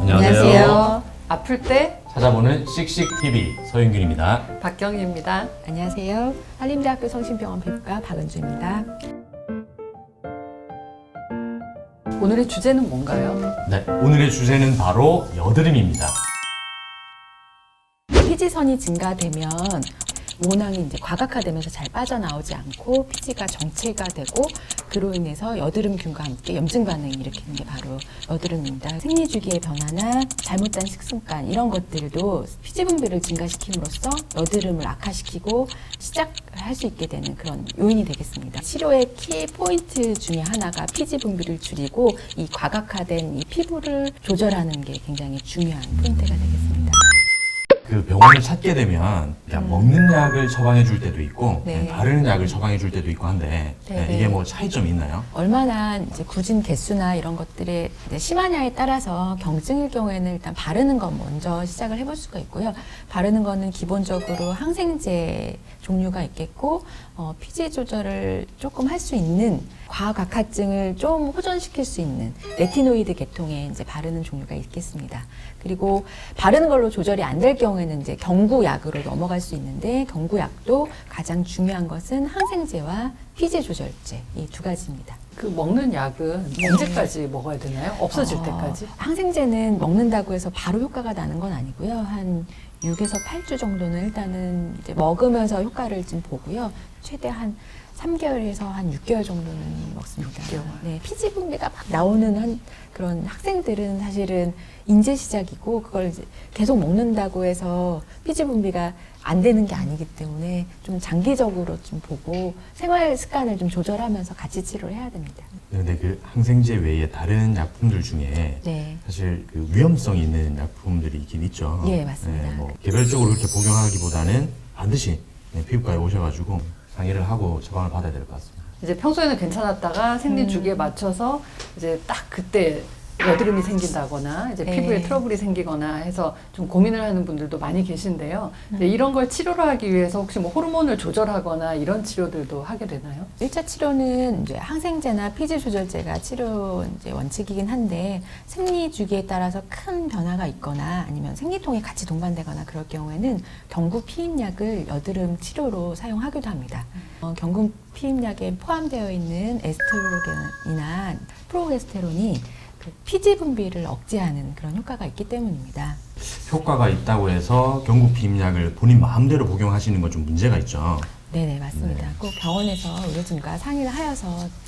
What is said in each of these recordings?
안녕하세요. 아플 때 찾아보는 씩씩TV 서윤균입니다. 박경희입니다. 안녕하세요. 한림대학교 성심병원 피부과 박은주입니다. 오늘의 주제는 뭔가요? 네, 오늘의 주제는 바로 여드름입니다. 피지선이 증가되면 모낭이 이제 과각화되면서 잘 빠져나오지 않고 피지가 정체가 되고 그로 인해서 여드름균과 함께 염증 반응이 일으키는 게 바로 여드름입니다. 생리주기의 변화나 잘못된 식습관 이런 것들도 피지 분비를 증가시킴으로써 여드름을 악화시키고 시작할 수 있게 되는 그런 요인이 되겠습니다. 치료의 키 포인트 중에 하나가 피지 분비를 줄이고 이 과각화된 이 피부를 조절하는 게 굉장히 중요한 포인트가 되겠습니다. 그 병원을 찾게 되면 그냥 먹는 약을 처방해 줄 때도 있고 네. 그냥 바르는 약을 처방해 줄 때도 있고 한데 네. 이게 뭐 차이점이 있나요? 얼마나 이제 굳은 개수나 이런 것들이 이제 심하냐에 따라서 경증일 경우에는 일단 바르는 거 먼저 시작을 해볼 수가 있고요. 바르는 거는 기본적으로 항생제 종류가 있겠고 피지 조절을 조금 할 수 있는 과각화증을 좀 호전시킬 수 있는 레티노이드 계통의 이제 바르는 종류가 있겠습니다. 그리고 바르는 걸로 조절이 안 될 경우에는 이제 경구약으로 넘어갈 수 있는데 경구약도 가장 중요한 것은 항생제와 피지 조절제 이 두 가지입니다. 그 먹는 약은 언제까지 먹어야 되나요? 없어질 때까지? 항생제는 먹는다고 해서 바로 효과가 나는 건 아니고요. 한 6에서 8주 정도는 일단은 이제 먹으면서 효과를 좀 보고요. 최대 한 3개월에서 한 6개월 정도는 먹습니다. 6개월. 네, 피지 분비가 막 나오는 그런 학생들은 사실은 인제 시작이고 그걸 이제 계속 먹는다고 해서 피지 분비가 안 되는 게 아니기 때문에 좀 장기적으로 좀 보고 생활 습관을 좀 조절하면서 같이 치료를 해야 됩니다. 근데 그 항생제 외에 다른 약품들 중에 네. 사실 그 위험성이 있는 약품들이 있긴 있죠. 예, 맞습니다. 뭐 개별적으로 그렇게 복용하기보다는 반드시 피부과에 오셔가지고 상의를 하고 처방을 받아야 될 것 같습니다. 이제 평소에는 괜찮았다가 생리주기에 맞춰서 이제 딱 그때 여드름이 생긴다거나 이제 네. 피부에 트러블이 생기거나 해서 좀 고민을 하는 분들도 많이 계신데요. 근데 이런 걸 치료를 하기 위해서 혹시 뭐 호르몬을 조절하거나 이런 치료들도 하게 되나요? 1차 치료는 이제 항생제나 피지 조절제가 치료 이제 원칙이긴 한데 생리 주기에 따라서 큰 변화가 있거나 아니면 생리통이 같이 동반되거나 그럴 경우에는 경구 피임약을 여드름 치료로 사용하기도 합니다. 경구 피임약에 포함되어 있는 에스트로겐이나 프로게스테론이 그 피지 분비를 억제하는 그런 효과가 있기 때문입니다. 효과가 있다고 해서 경구 피임약을 본인 마음대로 복용하시는 건 좀 문제가 있죠. 네네, 맞습니다. 네. 꼭 병원에서 의료진과 상의를 하여서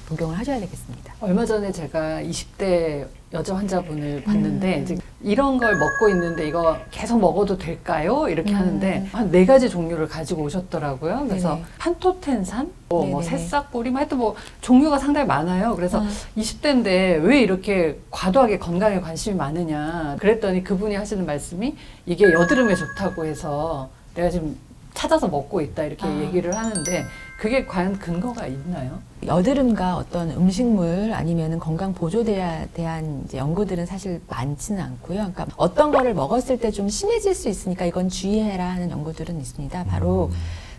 복용을 하셔야 되겠습니다. 얼마 전에 제가 20대 여자 환자분을 봤는데 이제 이런 걸 먹고 있는데 이거 계속 먹어도 될까요? 이렇게 하는데 한 4가지 종류를 가지고 오셨더라고요. 그래서 네네. 판토텐산, 뭐 네네네. 새싹보리, 하여튼 뭐 종류가 상당히 많아요. 그래서 20대인데 왜 이렇게 과도하게 건강에 관심이 많으냐. 그랬더니 그분이 하시는 말씀이 이게 여드름에 좋다고 해서 내가 지금 찾아서 먹고 있다 이렇게 얘기를 하는데 그게 과연 근거가 있나요? 여드름과 어떤 음식물 아니면은 건강 보조제에 대한 이제 연구들은 사실 많지는 않고요. 그러니까 어떤 거를 먹었을 때 좀 심해질 수 있으니까 이건 주의해라 하는 연구들은 있습니다. 바로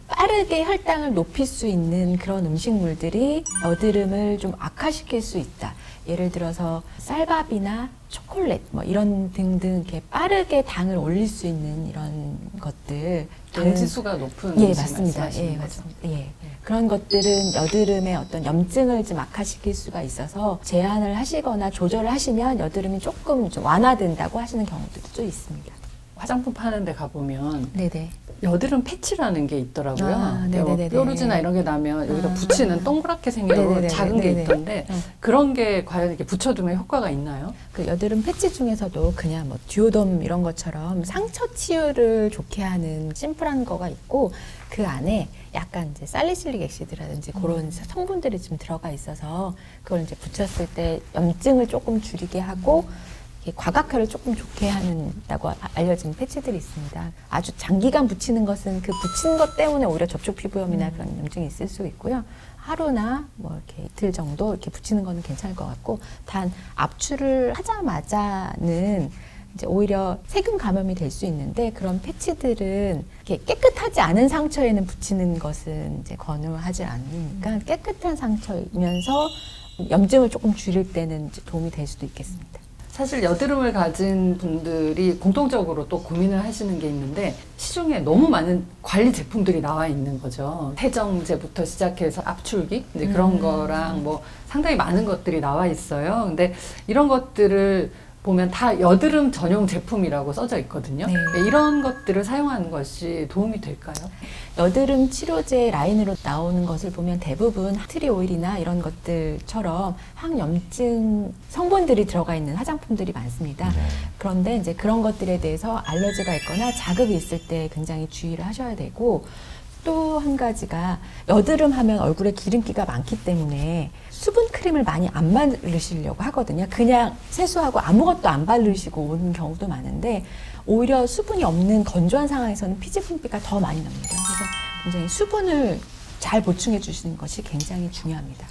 빠르게 혈당을 높일 수 있는 그런 음식물들이 여드름을 좀 악화시킬 수 있다. 예를 들어서 쌀밥이나 초콜릿 뭐 이런 등등 이렇게 빠르게 당을 올릴 수 있는 이런 것들 당 지수가 높은 예, 음식 맞습니다. 말씀하시는 예, 거죠? 맞습니다. 예. 그런 것들은 여드름의 어떤 염증을 좀 악화시킬 수가 있어서 제한을 하시거나 조절을 하시면 여드름이 조금 좀 완화된다고 하시는 경우들도 좀 있습니다. 화장품 파는 데 가보면 네네. 여드름 패치라는 게 있더라고요. 아, 뭐 네네네네. 뾰루지나 이런 게 나면 여기다 아. 붙이는 동그랗게 생긴 네네네네. 작은 게 네네. 있던데 그런 게 과연 이렇게 붙여두면 효과가 있나요? 그 여드름 패치 중에서도 그냥 뭐 듀오덤 이런 것처럼 상처 치유를 좋게 하는 심플한 거가 있고 그 안에 약간 이제 살리실릭 액시드라든지 그런 성분들이 좀 들어가 있어서 그걸 이제 붙였을 때 염증을 조금 줄이게 하고 이게 과각화를 조금 좋게 한다고 알려진 패치들이 있습니다. 아주 장기간 붙이는 것은 그 붙인 것 때문에 오히려 접촉 피부염이나 그런 염증이 있을 수 있고요. 하루나 뭐 이렇게 이틀 정도 이렇게 붙이는 거는 괜찮을 것 같고 단 압출을 하자마자는 이제 오히려 세균 감염이 될 수 있는데 그런 패치들은 이렇게 깨끗하지 않은 상처에는 붙이는 것은 이제 권유하지 않으니까 깨끗한 상처이면서 염증을 조금 줄일 때는 이제 도움이 될 수도 있겠습니다. 사실 여드름을 가진 분들이 공통적으로 또 고민을 하시는 게 있는데 시중에 너무 많은 관리 제품들이 나와 있는 거죠. 세정제부터 시작해서 압출기 이제 그런 거랑 뭐 상당히 많은 것들이 나와 있어요. 근데 이런 것들을 보면 다 여드름 전용 제품이라고 써져 있거든요. 네. 이런 것들을 사용하는 것이 도움이 될까요? 여드름 치료제 라인으로 나오는 것을 보면 대부분 트리 오일이나 이런 것들처럼 항염증 성분들이 들어가 있는 화장품들이 많습니다. 네. 그런데 이제 그런 것들에 대해서 알러지가 있거나 자극이 있을 때 굉장히 주의를 하셔야 되고 또 한 가지가 여드름 하면 얼굴에 기름기가 많기 때문에 수분 크림을 많이 안 바르시려고 하거든요. 그냥 세수하고 아무것도 안 바르시고 오는 경우도 많은데 오히려 수분이 없는 건조한 상황에서는 피지 분비가 더 많이 납니다. 그래서 굉장히 수분을 잘 보충해 주시는 것이 굉장히 중요합니다.